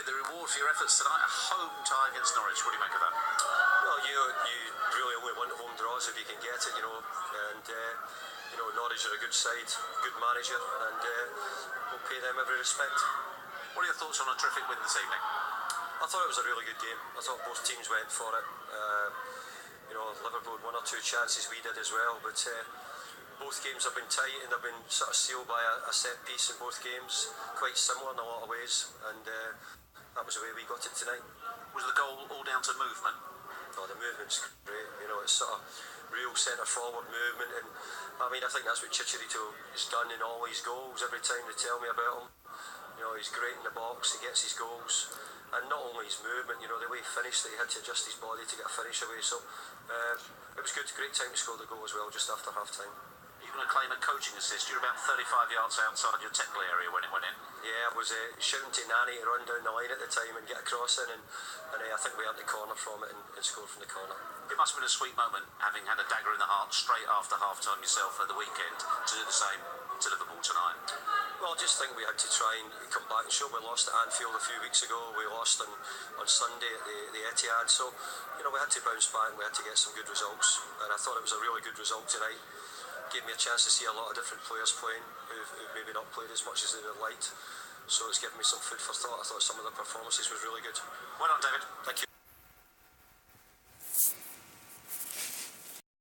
David, the reward for your efforts tonight, a home tie against Norwich. What do you make of that? Well, you really only want home draws if you can get it, and Norwich are a good side, good manager, and we'll pay them every respect. What are your thoughts on a terrific win this evening? I thought it was a really good game. I thought both teams went for it. Liverpool had one or two chances, we did as well, but both games have been tight and they've been sort of sealed by a set piece in both games, quite similar in a lot of ways, and that was the way we got it tonight. Was the goal all down to movement? Oh, the movement's great, it's sort of real centre forward movement, and I think that's what Chicharito has done in all his goals. Every time they tell me about him, he's great in the box, he gets his goals, and not only his movement, the way he finished, that he had to adjust his body to get a finish away, so it was good, great time to score the goal as well, just after half time. You're going to claim a coaching assist. You're about 35 yards outside your tackle area when it went in. Yeah, I was shouting to Nani to run down the line at the time and get a cross in, and I think we had the corner from it and scored from the corner. It must have been a sweet moment, having had a dagger in the heart straight after half-time yourself at the weekend, to do the same to Liverpool tonight. Well, I just think we had to try and come back and show. We lost at Anfield a few weeks ago. We lost on Sunday at the Etihad. So, we had to bounce back and we had to get some good results. And I thought it was a really good result tonight. Gave me a chance to see a lot of different players playing who've maybe not played as much as they'd have liked. So it's given me some food for thought. I thought some of the performances was really good. Well done, David. Thank you.